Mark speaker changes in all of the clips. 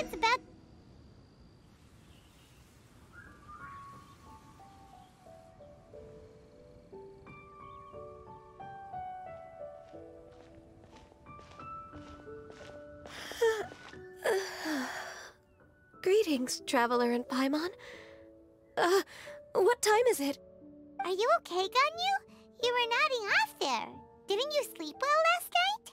Speaker 1: it's about...
Speaker 2: Greetings, Traveler and Paimon. What time is it?
Speaker 1: Are you okay, Ganyu? You were nodding off there. Didn't you sleep well last night?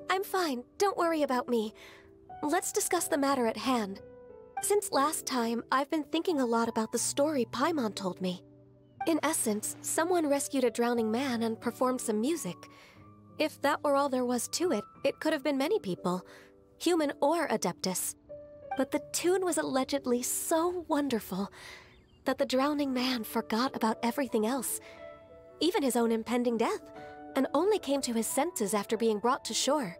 Speaker 2: I'm fine. Don't worry about me. Let's discuss the matter at hand. Since last time, I've been thinking a lot about the story Paimon told me. In essence, someone rescued a drowning man and performed some music. If that were all there was to it, it could have been many people, human or Adeptus. But the tune was allegedly so wonderful that the drowning man forgot about everything else, even his own impending death, and only came to his senses after being brought to shore.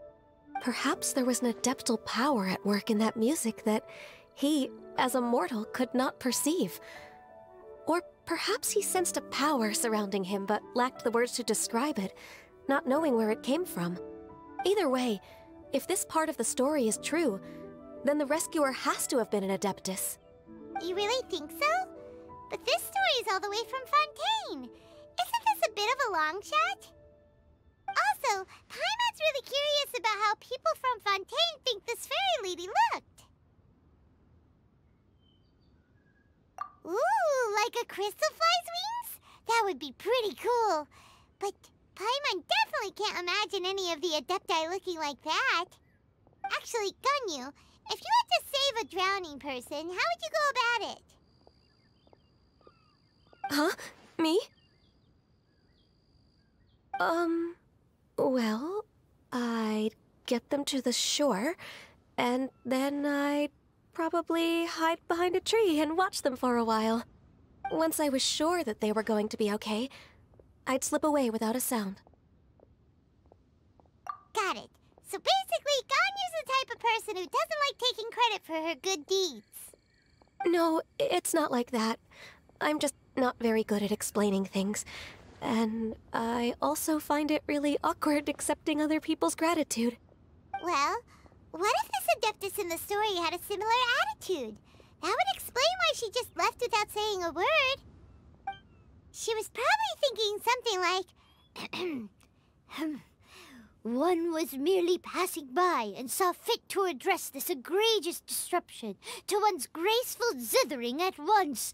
Speaker 2: Perhaps there was an adeptal power at work in that music that he, as a mortal, could not perceive. Or perhaps he sensed a power surrounding him but lacked the words to describe it, not knowing where it came from. Either way, if this part of the story is true, then the rescuer has to have been an Adeptus.
Speaker 1: You really think so? But this story is all the way from Fontaine. Isn't this a bit of a long shot? Also, Paimon's really curious about how people from Fontaine think this fairy lady looked. Ooh, like a crystal fly's wings? That would be pretty cool. But Paimon definitely can't imagine any of the Adepti looking like that. Actually, Ganyu, if you had to save a drowning person, how would you go about it?
Speaker 2: Huh? Me? Well, I'd get them to the shore, and then I'd probably hide behind a tree and watch them for a while. Once I was sure that they were going to be okay, I'd slip away without a sound.
Speaker 1: Got it. So basically, Ganyu's the type of person who doesn't like taking credit for her good deeds.
Speaker 2: No, it's not like that. I'm just not very good at explaining things. And I also find it really awkward accepting other people's gratitude.
Speaker 1: Well, what if this Adeptus in the story had a similar attitude? That would explain why she just left without saying a word. She was probably thinking something like, one was merely passing by and saw fit to address this egregious disruption to one's graceful zithering at once.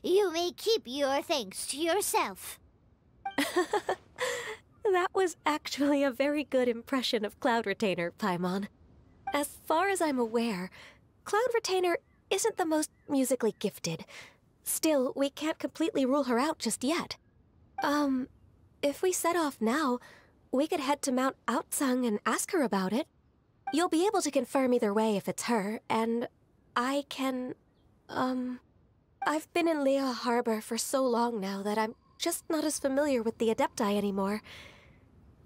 Speaker 1: You may keep your thanks to yourself.
Speaker 2: That was actually a very good impression of Cloud Retainer, Paimon. As far as I'm aware, Cloud Retainer isn't the most musically gifted. Still, we can't completely rule her out just yet. If we set off now, we could head to Mount Outsung and ask her about it. You'll be able to confirm either way if it's her, and I can, I've been in Lea Harbor for so long now that I'm just not as familiar with the Adepti anymore.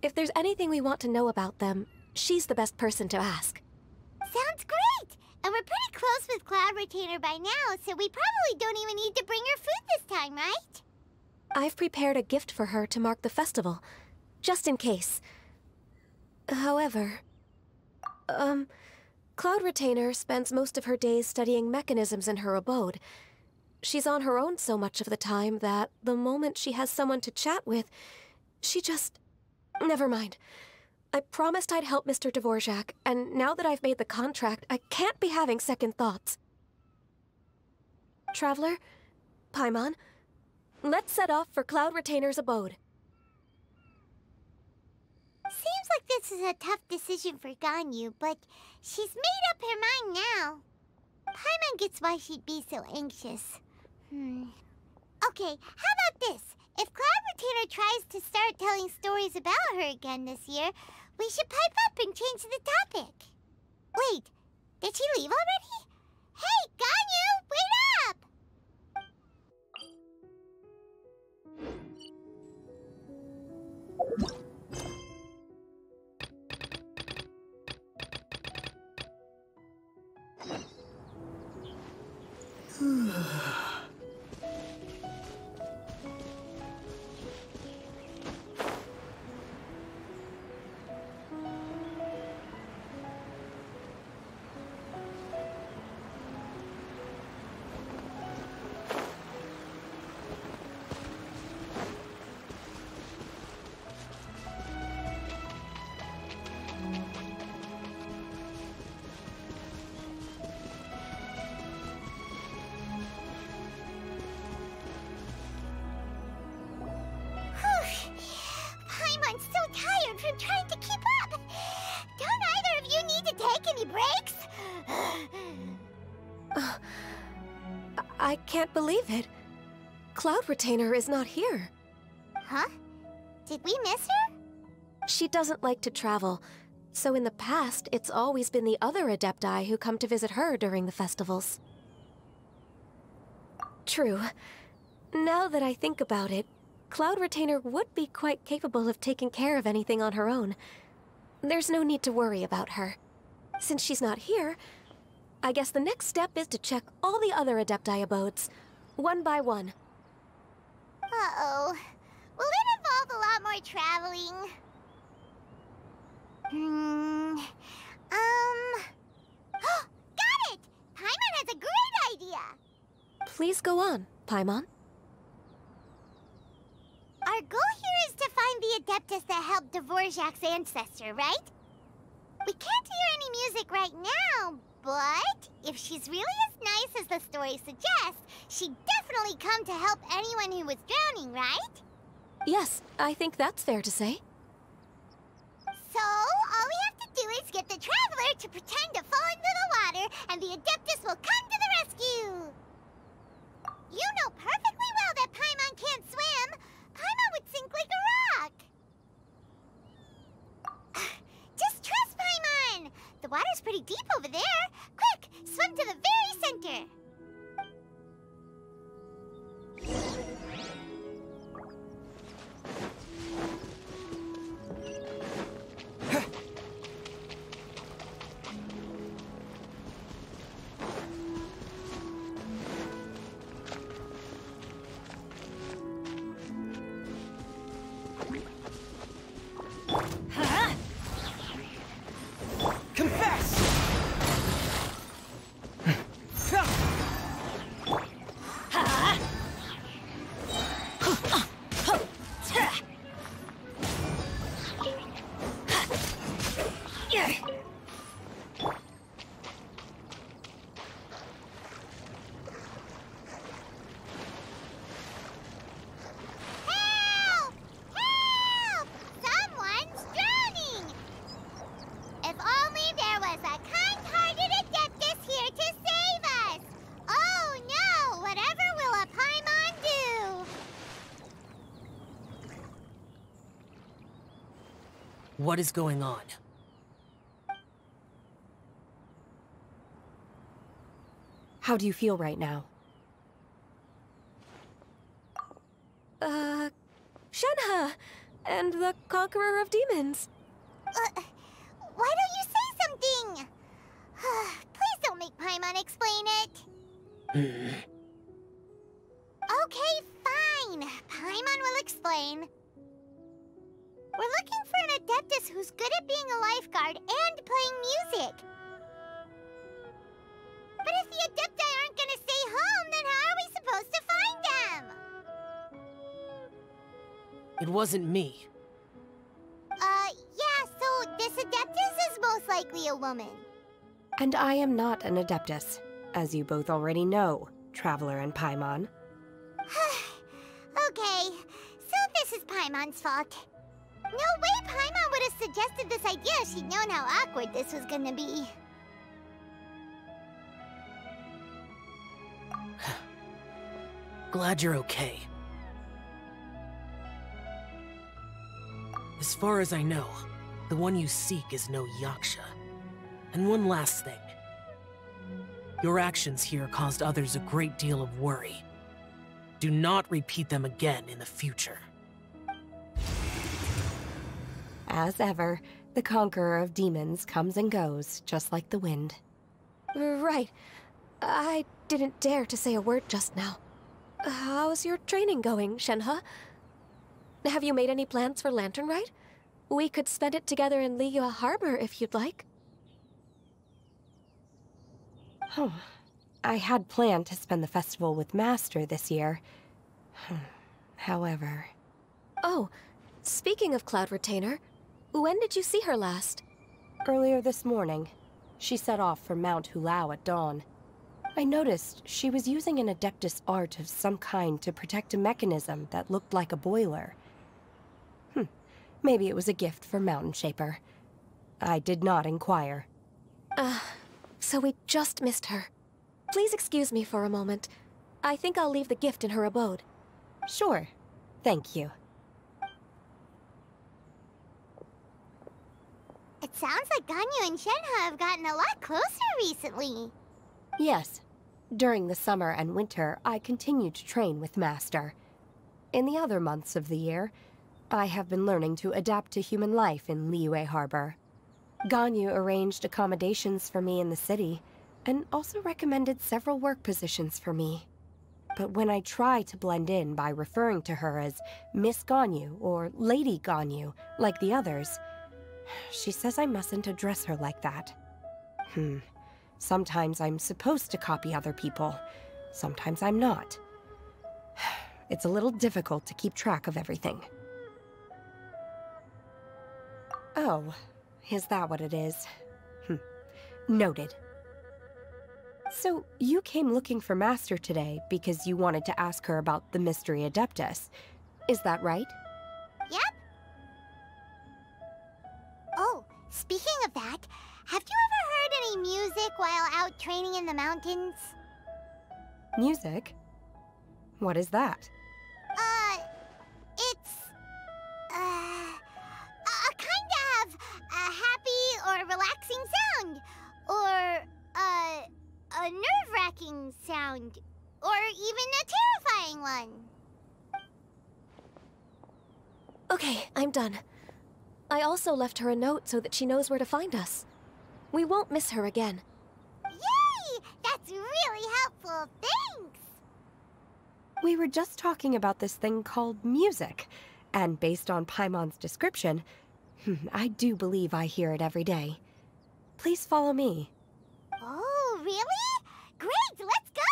Speaker 2: If there's anything we want to know about them, she's the best person to ask.
Speaker 1: Sounds great! And we're pretty close with Cloud Retainer by now, so we probably don't even need to bring her food this time, right?
Speaker 2: I've prepared a gift for her to mark the festival, just in case. However, Cloud Retainer spends most of her days studying mechanisms in her abode. She's on her own so much of the time that the moment she has someone to chat with, she just... Never mind. I promised I'd help Mr. Dvorak, and now that I've made the contract, I can't be having second thoughts. Traveler, Paimon, let's set off for Cloud Retainer's abode.
Speaker 1: Seems like this is a tough decision for Ganyu, but she's made up her mind now. Paimon gets why she'd be so anxious. Okay, how about this? If Cloud Retainer tries to start telling stories about her again this year, we should pipe up and change the topic. Wait, did she leave already? Hey, Ganyu, wait up!
Speaker 2: I can't believe it. Cloud Retainer is not here.
Speaker 1: Huh? Did we miss her?
Speaker 2: She doesn't like to travel, so in the past, it's always been the other Adepti who come to visit her during the festivals. True. Now that I think about it, Cloud Retainer would be quite capable of taking care of anything on her own. There's no need to worry about her. Since she's not here, I guess the next step is to check all the other Adepti abodes, one by one.
Speaker 1: Uh-oh. Will it involve a lot more traveling? Got it! Paimon has a great idea!
Speaker 2: Please go on, Paimon.
Speaker 1: Our goal here is to find the Adeptus that helped Dvorak's ancestor, right? We can't hear any music right now, but if she's really as nice as the story suggests, she'd definitely come to help anyone who was drowning, right?
Speaker 2: Yes, I think that's fair to say.
Speaker 1: So, all we have to do is get the Traveler to pretend to fall into the water, and the Adeptus will come to the rescue! You know perfectly well that Paimon can't swim! Paimon would sink like a rock! Just trust Paimon! The water's pretty deep over there! Quick, swim to the very center!
Speaker 3: What is going on?
Speaker 4: How do you feel right now?
Speaker 2: Shenhe! And the Conqueror of Demons.
Speaker 1: Why don't you say something? Please don't make Paimon explain it. Okay, fine. Paimon will explain. We're looking for an Adeptus who's good at being a lifeguard and playing music. But if the Adepti aren't gonna stay home, then how are we supposed to find them?
Speaker 3: It wasn't me.
Speaker 1: Yeah, so this Adeptus is most likely a woman.
Speaker 4: And I am not an Adeptus, as you both already know, Traveler and Paimon.
Speaker 1: Okay, so this is Paimon's fault. No way Paimon would have suggested this idea if she'd known how awkward this was gonna be.
Speaker 3: Glad you're okay. As far as I know, the one you seek is no Yaksha. And one last thing. Your actions here caused others a great deal of worry. Do not repeat them again in the future.
Speaker 4: As ever, the Conqueror of Demons comes and goes, just like the wind.
Speaker 2: Right. I didn't dare to say a word just now. How's your training going, Shenhe? Have you made any plans for Lantern Rite? We could spend it together in Liyue Harbor if you'd like.
Speaker 4: Oh, I had planned to spend the festival with Master this year. However...
Speaker 2: Oh, speaking of Cloud Retainer, when did you see her last?
Speaker 4: Earlier this morning, she set off for Mount Hulao at dawn. I noticed she was using an Adeptus art of some kind to protect a mechanism that looked like a boiler. Maybe it was a gift for Mountain Shaper. I did not inquire.
Speaker 2: So we just missed her. Please excuse me for a moment. I think I'll leave the gift in her abode.
Speaker 4: Sure. Thank you.
Speaker 1: It sounds like Ganyu and Shenhe have gotten a lot closer recently.
Speaker 4: Yes. During the summer and winter, I continue to train with Master. In the other months of the year, I have been learning to adapt to human life in Liyue Harbor. Ganyu arranged accommodations for me in the city, and also recommended several work positions for me. But when I try to blend in by referring to her as Miss Ganyu or Lady Ganyu, like the others, she says I mustn't address her like that. Sometimes I'm supposed to copy other people. Sometimes I'm not. It's a little difficult to keep track of everything. Oh, is that what it is? Noted. So, you came looking for Master today because you wanted to ask her about the Mystery Adeptus. Is that right?
Speaker 1: Yep. Oh, speaking of that, have you ever heard any music while out training in the mountains?
Speaker 4: Music? What is that?
Speaker 1: It's, a kind of a happy or relaxing sound. Or, a nerve-wracking sound. Or even a terrifying one.
Speaker 2: Okay, I'm done. I also left her a note so that she knows where to find us. We won't miss her again.
Speaker 1: Yay! That's really helpful. Thanks!
Speaker 4: We were just talking about this thing called music, and based on Paimon's description, I do believe I hear it every day. Please follow me.
Speaker 1: Oh, really? Great, let's go!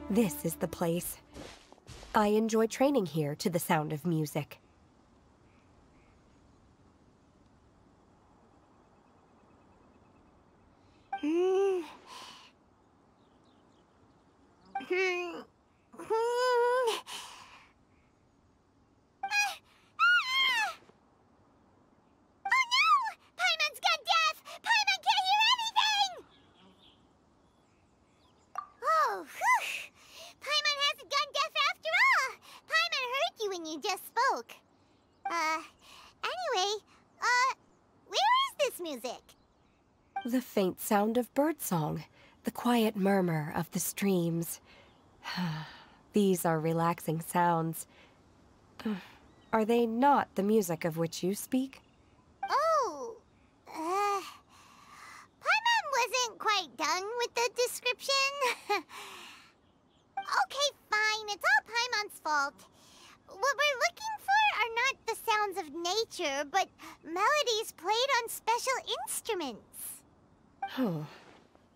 Speaker 4: This is the place. I enjoy training here to the sound of music. The faint sound of birdsong, the quiet murmur of the streams. These are relaxing sounds. Are they not the music of which you speak?
Speaker 1: Oh, Paimon wasn't quite done with the description. Okay, fine, it's all Paimon's fault. What we're looking for are not the sounds of nature, but melodies played on special instruments.
Speaker 4: Oh,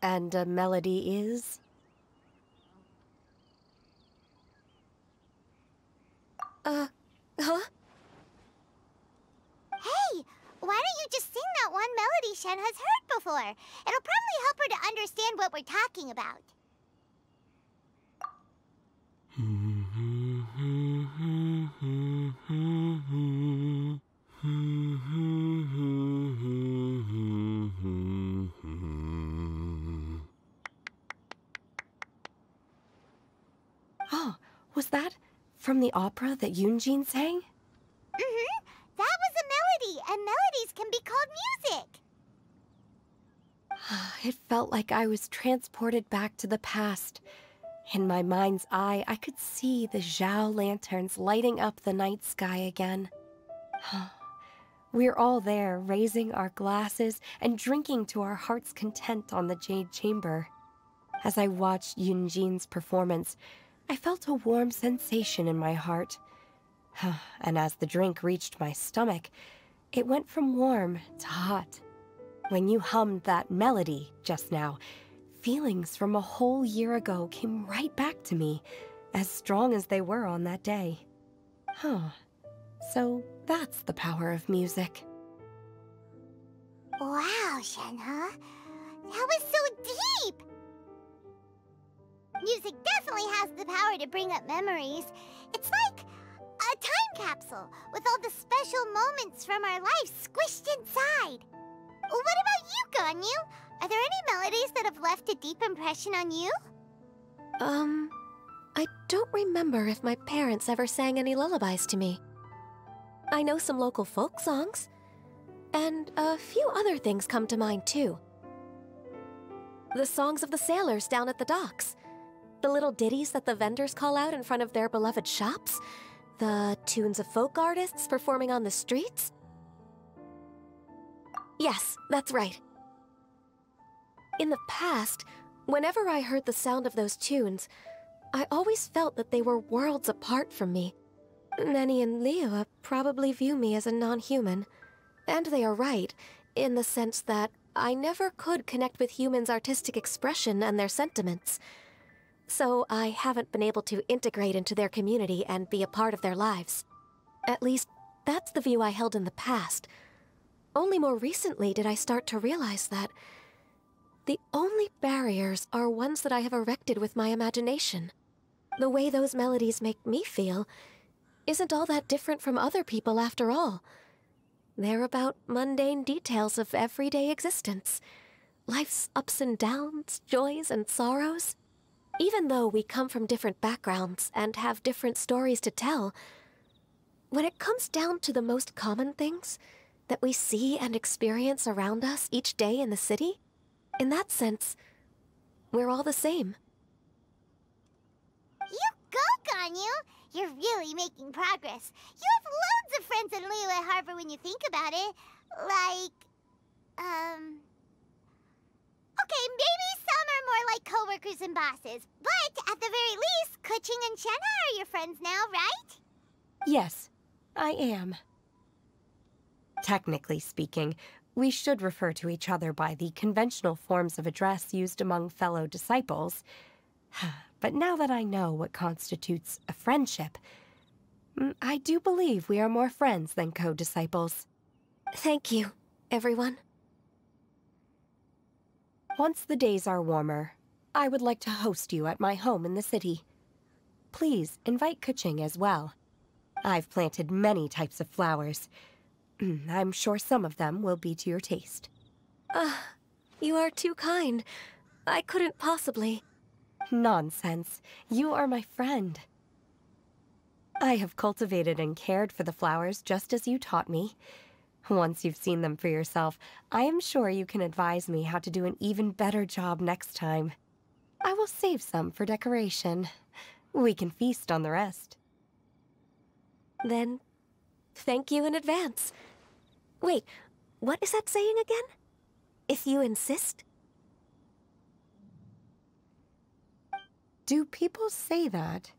Speaker 4: and a melody is?
Speaker 2: Huh?
Speaker 1: Hey, why don't you just sing that one melody Shen has heard before? It'll probably help her to understand what we're talking about.
Speaker 4: Oh, was that from the opera that Yunjin sang?
Speaker 1: Mm-hmm. That was a melody, and melodies can be called music.
Speaker 4: It felt like I was transported back to the past. In my mind's eye, I could see the Zhao lanterns lighting up the night sky again. We're all there, raising our glasses and drinking to our heart's content on the Jade Chamber. As I watched Yunjin's performance, I felt a warm sensation in my heart. And as the drink reached my stomach, it went from warm to hot. When you hummed that melody just now, feelings from a whole year ago came right back to me, as strong as they were on that day. Huh. So that's the power of music.
Speaker 1: Wow, Shenhe. That was so deep! Music definitely has the power to bring up memories. It's like a time capsule with all the special moments from our lives squished inside. What about you, Ganyu? Are there any melodies that have left a deep impression on you?
Speaker 2: I don't remember if my parents ever sang any lullabies to me. I know some local folk songs, and a few other things come to mind too. The songs of the sailors down at the docks, the little ditties that the vendors call out in front of their beloved shops, the tunes of folk artists performing on the streets. Yes, that's right. In the past, whenever I heard the sound of those tunes, I always felt that they were worlds apart from me. Nenny and Liyue probably view me as a non-human. And they are right, in the sense that I never could connect with humans' artistic expression and their sentiments. So I haven't been able to integrate into their community and be a part of their lives. At least, that's the view I held in the past. Only more recently did I start to realize that the only barriers are ones that I have erected with my imagination. The way those melodies make me feel isn't all that different from other people after all. They're about mundane details of everyday existence. Life's ups and downs, joys and sorrows. Even though we come from different backgrounds and have different stories to tell, when it comes down to the most common things that we see and experience around us each day in the city, in that sense, we're all the same.
Speaker 1: You go, Ganyu! You're really making progress. You have loads of friends in Liyue Harbor when you think about it. Like, okay, maybe some are more like coworkers and bosses. But at the very least, Keqing and Shenhe are your friends now, right?
Speaker 4: Yes, I am. Technically speaking, we should refer to each other by the conventional forms of address used among fellow disciples. But now that I know what constitutes a friendship, I do believe we are more friends than co-disciples.
Speaker 2: Thank you, everyone.
Speaker 4: Once the days are warmer, I would like to host you at my home in the city. Please invite Keqing as well. I've planted many types of flowers. I'm sure some of them will be to your taste.
Speaker 2: You are too kind. I couldn't possibly.
Speaker 4: Nonsense. You are my friend. I have cultivated and cared for the flowers just as you taught me. Once you've seen them for yourself, I am sure you can advise me how to do an even better job next time. I will save some for decoration. We can feast on the rest.
Speaker 2: Then, thank you in advance. Wait, what is that saying again? If you insist?
Speaker 4: Do people say that?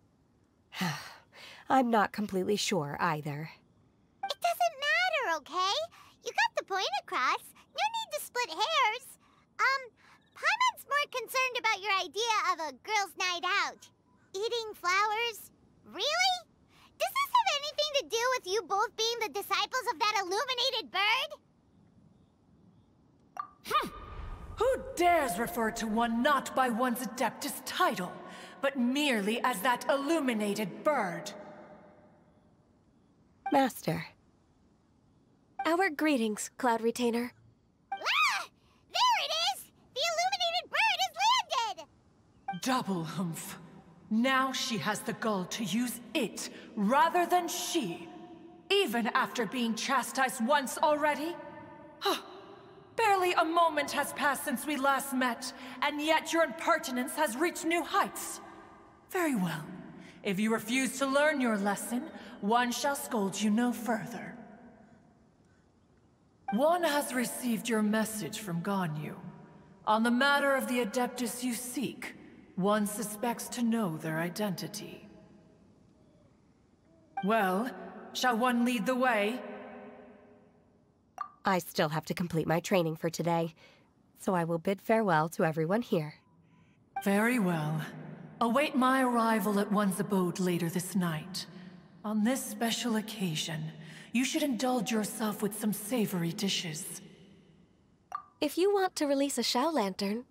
Speaker 4: I'm not completely sure either.
Speaker 1: It doesn't matter, okay? You got the point across. No need to split hairs. Paimon's more concerned about your idea of a girls' night out. Eating flowers? Really? Does this have anything to do with you both being the disciples of that illuminated bird?
Speaker 5: Who dares refer to one not by one's Adeptus title, but merely as that illuminated bird?
Speaker 4: Master.
Speaker 2: Our greetings, Cloud Retainer.
Speaker 1: Ah! There it is! The illuminated bird has landed!
Speaker 5: Double humph. Now she has the gall to use it rather than she, even after being chastised once already? Barely a moment has passed since we last met, and yet your impertinence has reached new heights. Very well. If you refuse to learn your lesson, one shall scold you no further. One has received your message from Ganyu. On the matter of the Adeptus you seek, one suspects to know their identity. Well, shall one lead the way?
Speaker 4: I still have to complete my training for today, so I will bid farewell to everyone here.
Speaker 5: Very well. Await my arrival at one's abode later this night. On this special occasion, you should indulge yourself with some savory dishes.
Speaker 2: If you want to release a Shao Lantern,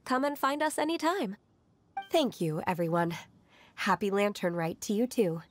Speaker 2: come and find us anytime.
Speaker 4: Thank you, everyone. Happy Lantern Rite to you too.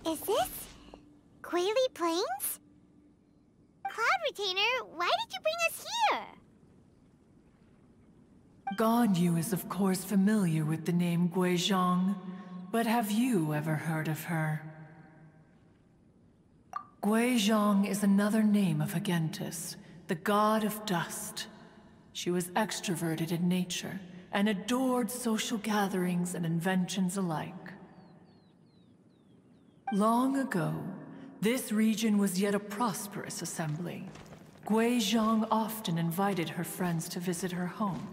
Speaker 1: Is this Quaily Plains? Cloud Retainer, why did you bring us here?
Speaker 5: Ganyu is of course familiar with the name Guizhong, but have you ever heard of her? Guizhong is another name of Agentis, the god of dust. She was extroverted in nature and adored social gatherings and inventions alike. Long ago, this region was yet a prosperous assembly. Guizhong often invited her friends to visit her home,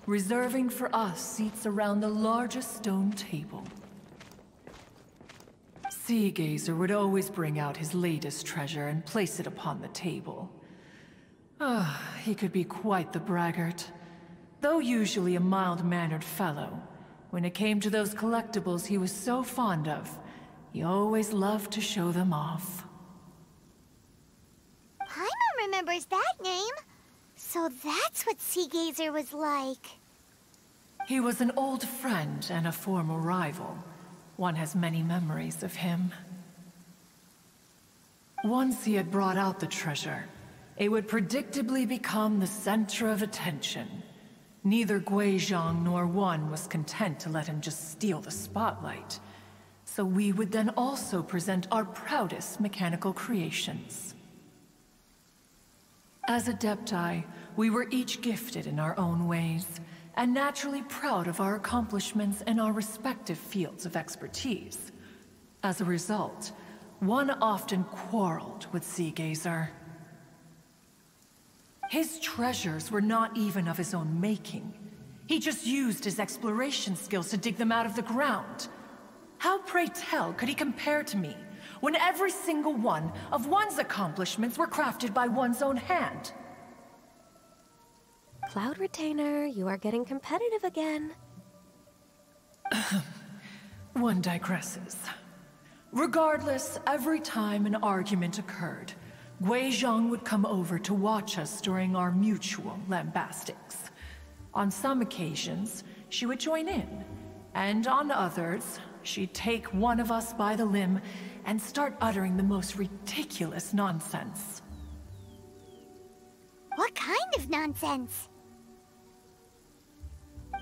Speaker 5: reserving for us seats around the largest stone table. Sea Gazer would always bring out his latest treasure and place it upon the table. He could be quite the braggart. Though usually a mild-mannered fellow, when it came to those collectibles he was so fond of, he always loved to show them off.
Speaker 1: Paimon remembers that name. So that's what Sea Gazer was like.
Speaker 5: He was an old friend and a former rival. One has many memories of him. Once he had brought out the treasure, it would predictably become the center of attention. Neither Guizhong nor one was content to let him just steal the spotlight. So we would then also present our proudest mechanical creations. As Adepti, we were each gifted in our own ways, and naturally proud of our accomplishments in our respective fields of expertise. As a result, one often quarreled with Sea Gazer. His treasures were not even of his own making. He just used his exploration skills to dig them out of the ground. How, pray tell, could he compare to me, when every single one of one's accomplishments were crafted by one's own hand?
Speaker 2: Cloud Retainer, you are getting competitive again.
Speaker 5: One digresses. Regardless, every time an argument occurred, Guizhong would come over to watch us during our mutual lambastics. On some occasions, she would join in, and on others, she'd take one of us by the limb and start uttering the most ridiculous nonsense.
Speaker 1: What kind of nonsense?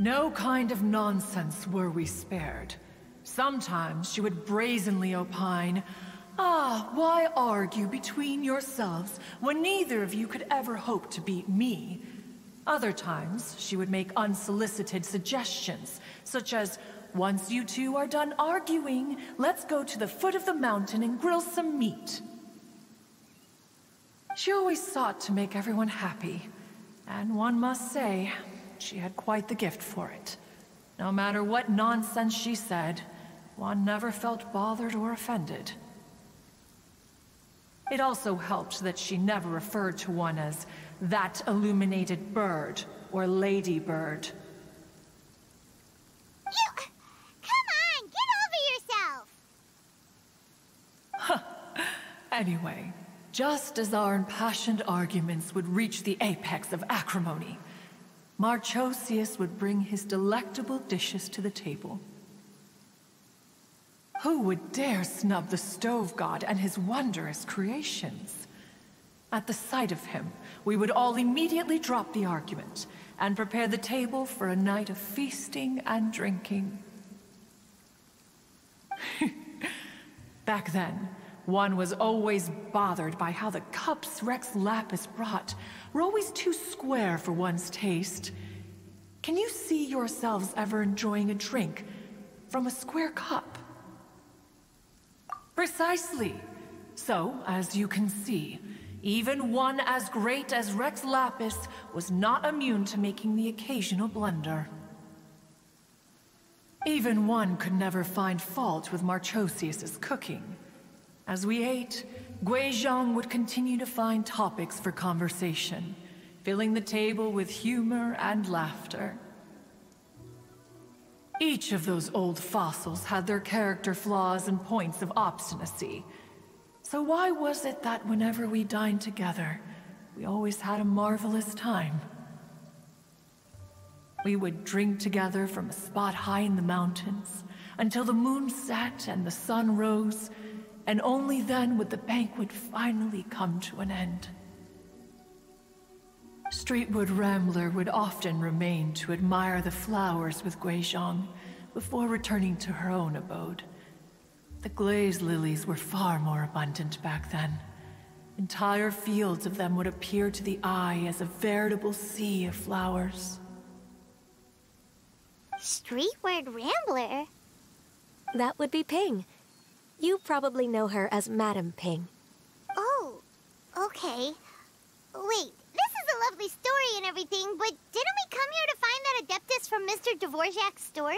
Speaker 5: No kind of nonsense were we spared. Sometimes she would brazenly opine, why argue between yourselves when neither of you could ever hope to beat me? Other times, she would make unsolicited suggestions, such as, Once you two are done arguing, let's go to the foot of the mountain and grill some meat. She always sought to make everyone happy, and one must say, she had quite the gift for it. No matter what nonsense she said, one never felt bothered or offended. It also helped that she never referred to one as that illuminated bird or lady bird.
Speaker 1: Come on, get over yourself!
Speaker 5: Anyway, just as our impassioned arguments would reach the apex of acrimony, Marchosius would bring his delectable dishes to the table. Who would dare snub the stove god and his wondrous creations? At the sight of him, we would all immediately drop the argument and prepare the table for a night of feasting and drinking. Back then, one was always bothered by how the cups Rex Lapis brought were always too square for one's taste. Can you see yourselves ever enjoying a drink from a square cup? Precisely. So, as you can see, even one as great as Rex Lapis was not immune to making the occasional blunder. Even one could never find fault with Marchosius's cooking. As we ate, Guizhong would continue to find topics for conversation, filling the table with humor and laughter. Each of those old fossils had their character flaws and points of obstinacy. So why was it that whenever we dined together, we always had a marvelous time? We would drink together from a spot high in the mountains until the moon set and the sun rose, and only then would the banquet finally come to an end. Streetwood Rambler would often remain to admire the flowers with Guizhong before returning to her own abode. The glaze lilies were far more abundant back then. Entire fields of them would appear to the eye as a veritable sea of flowers.
Speaker 1: Streetward Rambler?
Speaker 2: That would be Ping. You probably know her as Madam Ping.
Speaker 1: Oh, okay. Wait, this is a lovely story and everything, but didn't we come here to find that Adeptus from Mr. Dvorak's story?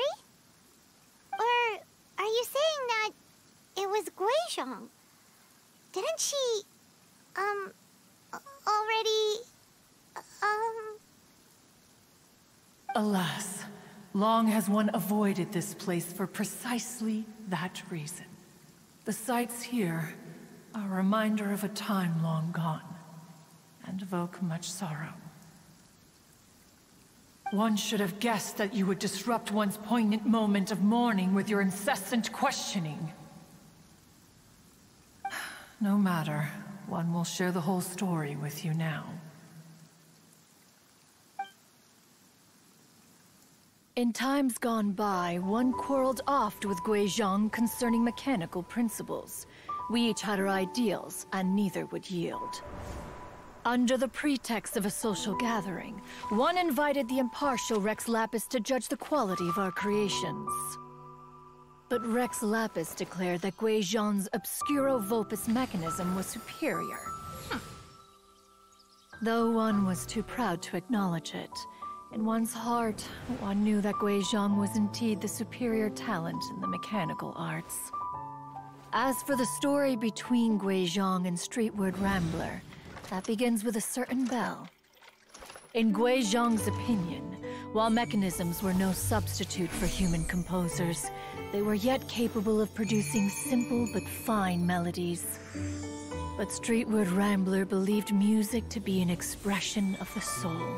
Speaker 1: Or are you saying that it was Guizhong? Didn't she, already,
Speaker 5: Alas, long has one avoided this place for precisely that reason. The sights here are a reminder of a time long gone, and evoke much sorrow. One should have guessed that you would disrupt one's poignant moment of mourning with your incessant questioning. No matter, one will share the whole story with you now. In times gone by, one quarreled oft with Guizhong concerning mechanical principles. We each had our ideals, and neither would yield. Under the pretext of a social gathering, one invited the impartial Rex Lapis to judge the quality of our creations. But Rex Lapis declared that Guizhong's Obscuro Vulpus mechanism was superior. Though one was too proud to acknowledge it, in one's heart, one knew that Guizhong was indeed the superior talent in the mechanical arts. As for the story between Guizhong and Streetward Rambler, that begins with a certain bell. In Guizhong's opinion, while mechanisms were no substitute for human composers, they were yet capable of producing simple but fine melodies. But Streetward Rambler believed music to be an expression of the soul,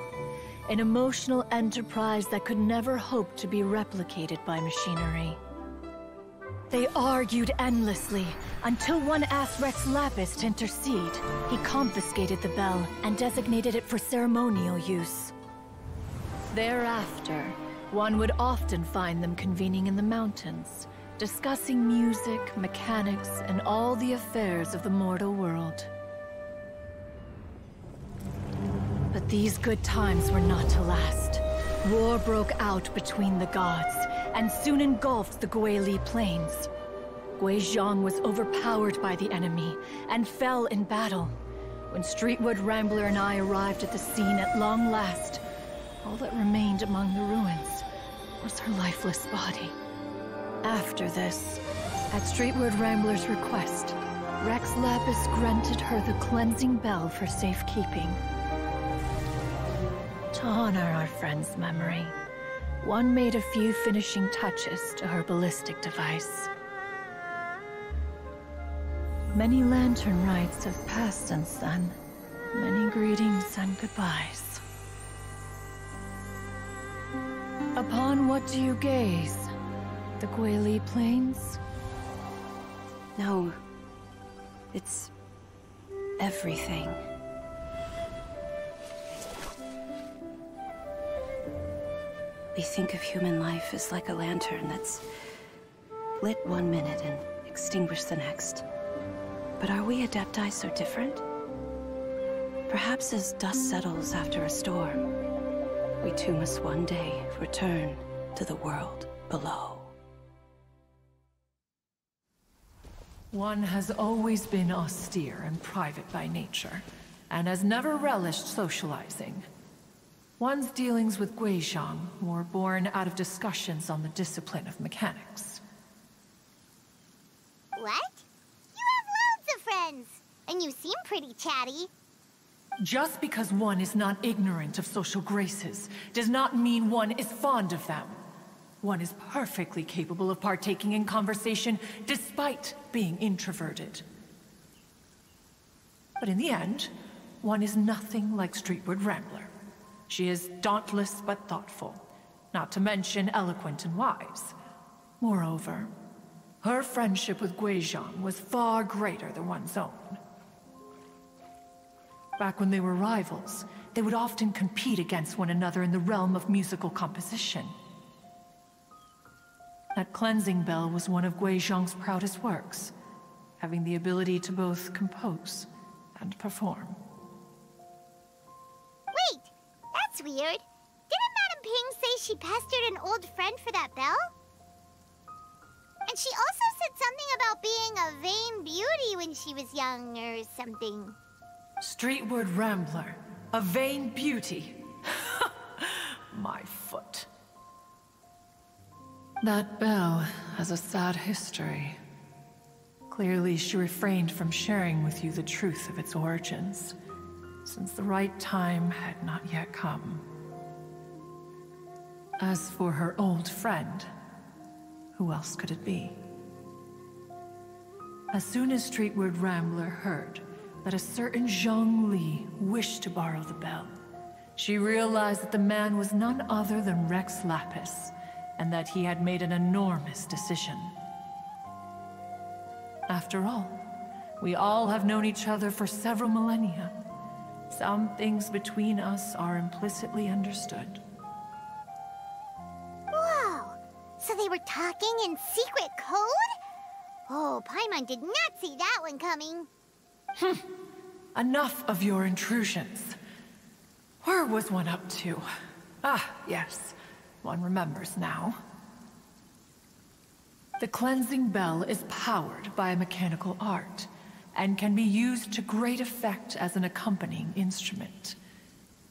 Speaker 5: an emotional enterprise that could never hope to be replicated by machinery. They argued endlessly, until one asked Rex Lapis to intercede. He confiscated the bell and designated it for ceremonial use. Thereafter, one would often find them convening in the mountains, discussing music, mechanics, and all the affairs of the mortal world. But these good times were not to last. War broke out between the gods, and soon engulfed the Guili Plains. Guizhong was overpowered by the enemy, and fell in battle. When Streetwood Rambler and I arrived at the scene at long last, all that remained among the ruins was her lifeless body. After this, at Streetwood Rambler's request, Rex Lapis granted her the cleansing bell for safekeeping. To honor our friend's memory, one made a few finishing touches to her ballistic device. Many lantern rites have passed since then. Many greetings and goodbyes. Upon what do you gaze? The Guili Plains?
Speaker 6: No. It's everything. We think of human life as like a lantern that's lit one minute and extinguished the next. But are we Adepti so different? Perhaps as dust settles after a storm, we too must one day return to the world below.
Speaker 5: One has always been austere and private by nature, and has never relished socializing. One's dealings with Guizhong were born out of discussions on the discipline of mechanics.
Speaker 1: What? You have loads of friends, and you seem pretty chatty.
Speaker 5: Just because one is not ignorant of social graces does not mean one is fond of them. One is perfectly capable of partaking in conversation despite being introverted. But in the end, one is nothing like Streetwood Rambler. She is dauntless but thoughtful, not to mention eloquent and wise. Moreover, her friendship with Guizhong was far greater than one's own. Back when they were rivals, they would often compete against one another in the realm of musical composition. That cleansing bell was one of Guizhong's proudest works, having the ability to both compose and perform.
Speaker 1: Wait, that's weird. Didn't Madame Ping say she pestered an old friend for that bell? And she also said something about being a vain beauty when she was young or something.
Speaker 5: Streetwood Rambler, a vain beauty. My foot. That bell has a sad history. Clearly, she refrained from sharing with you the truth of its origins, since the right time had not yet come. As for her old friend, who else could it be? As soon as Streetwood Rambler heard that a certain Zhang Li wished to borrow the bell, she realized that the man was none other than Rex Lapis, and that he had made an enormous decision. After all, we all have known each other for several millennia. Some things between us are implicitly understood.
Speaker 1: Whoa! So they were talking in secret code? Oh, Paimon did not see that one coming.
Speaker 5: Enough of your intrusions. Where was one up to? Ah, yes. One remembers now. The cleansing bell is powered by a mechanical art, and can be used to great effect as an accompanying instrument.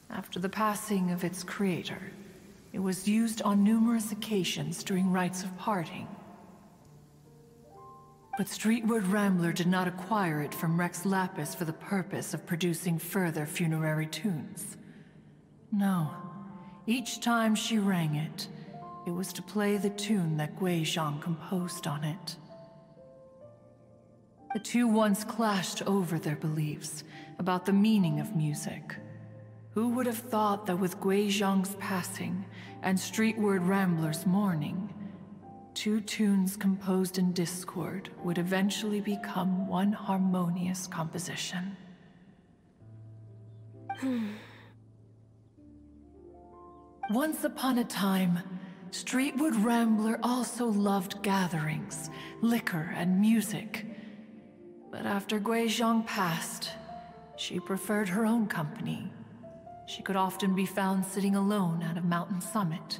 Speaker 5: After the passing of its creator, it was used on numerous occasions during rites of parting. But Streetwood Rambler did not acquire it from Rex Lapis for the purpose of producing further funerary tunes. No. Each time she rang it, it was to play the tune that Guizhong composed on it. The two once clashed over their beliefs about the meaning of music. Who would have thought that with Guizhong's passing and Streetwood Rambler's mourning, two tunes composed in discord would eventually become one harmonious composition? Once upon a time, Streetwood Rambler also loved gatherings, liquor, and music. But after Guizhong passed, she preferred her own company, She could often be found sitting alone at a mountain summit,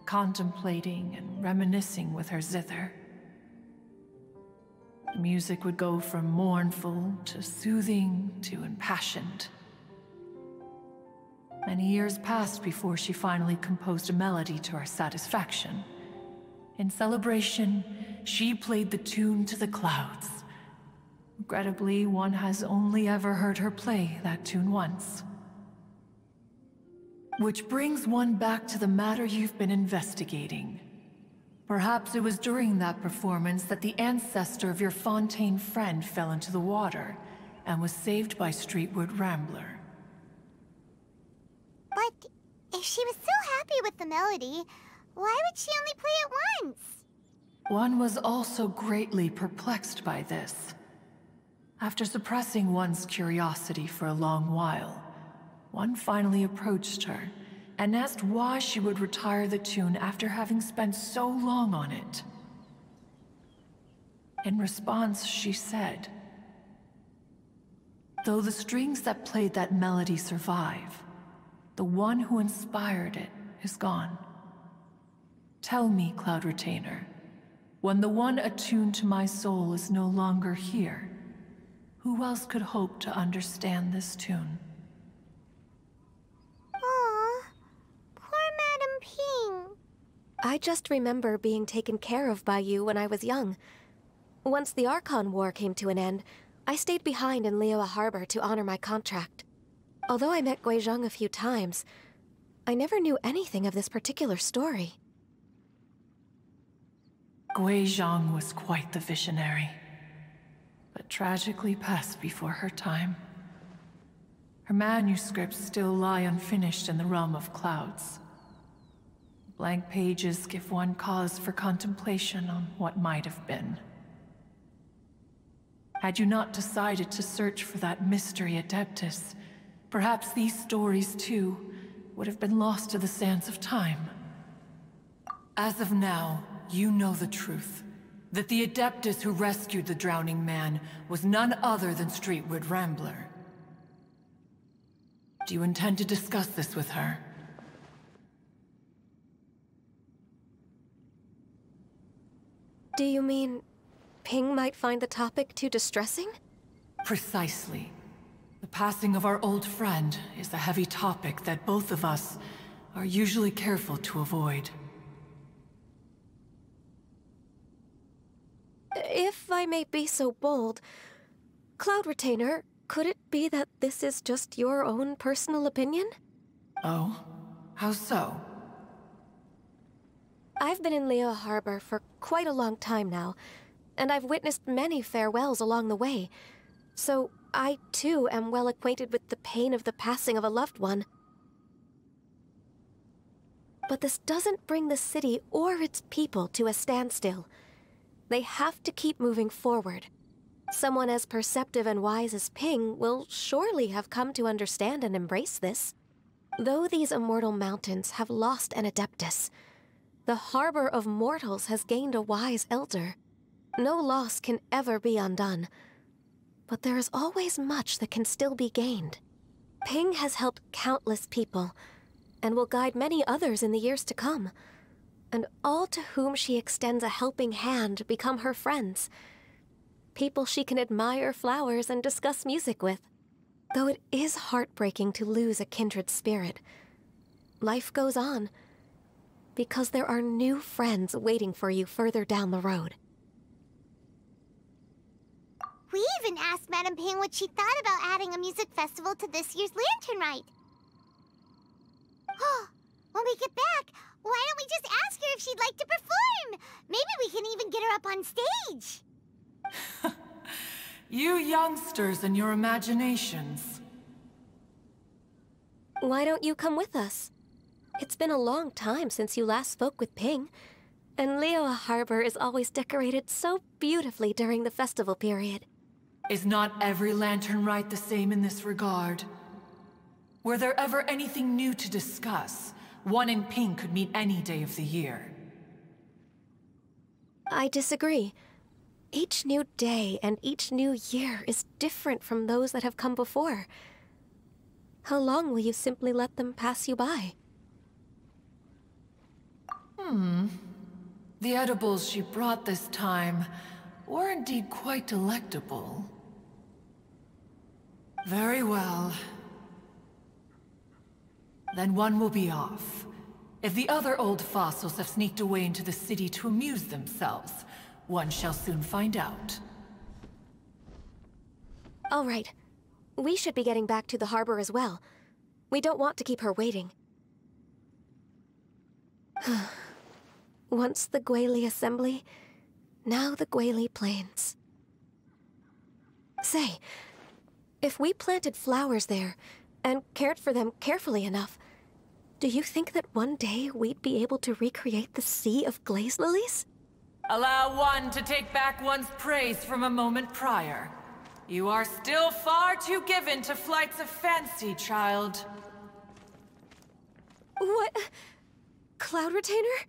Speaker 5: contemplating and reminiscing with her zither. The music would go from mournful to soothing to impassioned. Many years passed before she finally composed a melody to her satisfaction. In celebration, she played the tune to the clouds. Regrettably, one has only ever heard her play that tune once. Which brings one back to the matter you've been investigating. Perhaps it was during that performance that the ancestor of your Fontaine friend fell into the water and was saved by Streetwood Rambler.
Speaker 1: But if she was so happy with the melody, why would she only play it once?
Speaker 5: One was also greatly perplexed by this. After suppressing one's curiosity for a long while, one finally approached her and asked why she would retire the tune after having spent so long on it. In response, she said, "Though the strings that played that melody survive, the one who inspired it is gone. Tell me, Cloud Retainer, when the one attuned to my soul is no longer here, who else could hope to understand this tune?"
Speaker 1: Aw, poor Madame Ping.
Speaker 2: I just remember being taken care of by you when I was young. Once the Archon War came to an end, I stayed behind in Liyue Harbor to honor my contract. Although I met Guizhong a few times, I never knew anything of this particular story.
Speaker 5: Guizhong was quite the visionary, but tragically passed before her time. Her manuscripts still lie unfinished in the realm of clouds. Blank pages give one cause for contemplation on what might have been. Had you not decided to search for that mystery Adeptus, perhaps these stories, too, would have been lost to the sands of time. As of now, you know the truth. That the Adeptus who rescued the drowning man was none other than Streetwood Rambler. Do you intend to discuss this with her?
Speaker 2: Do you mean Ping might find the topic too distressing?
Speaker 5: Precisely. The passing of our old friend is a heavy topic that both of us are usually careful to avoid.
Speaker 2: If I may be so bold, Cloud Retainer, could it be that this is just your own personal opinion?
Speaker 5: Oh? How so?
Speaker 2: I've been in Liyue Harbor for quite a long time now, and I've witnessed many farewells along the way, so I too am well acquainted with the pain of the passing of a loved one. But this doesn't bring the city or its people to a standstill. They have to keep moving forward. Someone as perceptive and wise as Ping will surely have come to understand and embrace this. Though these immortal mountains have lost an Adeptus, the harbor of mortals has gained a wise elder. No loss can ever be undone, but there is always much that can still be gained. Ping has helped countless people, and will guide many others in the years to come. And all to whom she extends a helping hand become her friends. People she can admire flowers and discuss music with. Though it is heartbreaking to lose a kindred spirit, life goes on, because there are new friends waiting for you further down the road.
Speaker 1: We even asked Madame Ping what she thought about adding a music festival to this year's Lantern Rite. Oh, when we get back, why don't we just ask her if she'd like to perform? Maybe we can even get her up on stage.
Speaker 5: You youngsters and your imaginations.
Speaker 2: Why don't you come with us? It's been a long time since you last spoke with Ping, and Liyue Harbor is always decorated so beautifully during the festival period.
Speaker 5: Is not every Lantern Rite the same in this regard? Were there ever anything new to discuss? One in Ping could meet any day of the year.
Speaker 2: I disagree. Each new day and each new year is different from those that have come before. How long will you simply let them pass you by?
Speaker 5: The edibles she brought this time were indeed quite delectable. Very well. Then one will be off. If the other old fossils have sneaked away into the city to amuse themselves, one shall soon find out.
Speaker 2: All right. We should be getting back to the harbor as well. We don't want to keep her waiting. Once the Guili Assembly, now the Guili Plains. Say, if we planted flowers there and cared for them carefully enough, do you think that one day we'd be able to recreate the Sea of Glaze Lilies?
Speaker 5: Allow one to take back one's praise from a moment prior. You are still far too given to flights of fancy, child.
Speaker 2: What? Cloud Retainer?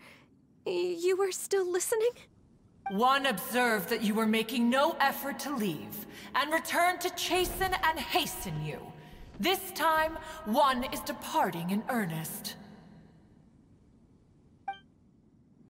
Speaker 2: You were still listening?
Speaker 5: One observed that you were making no effort to leave, and returned to chasten and hasten you. This time, one is departing in earnest.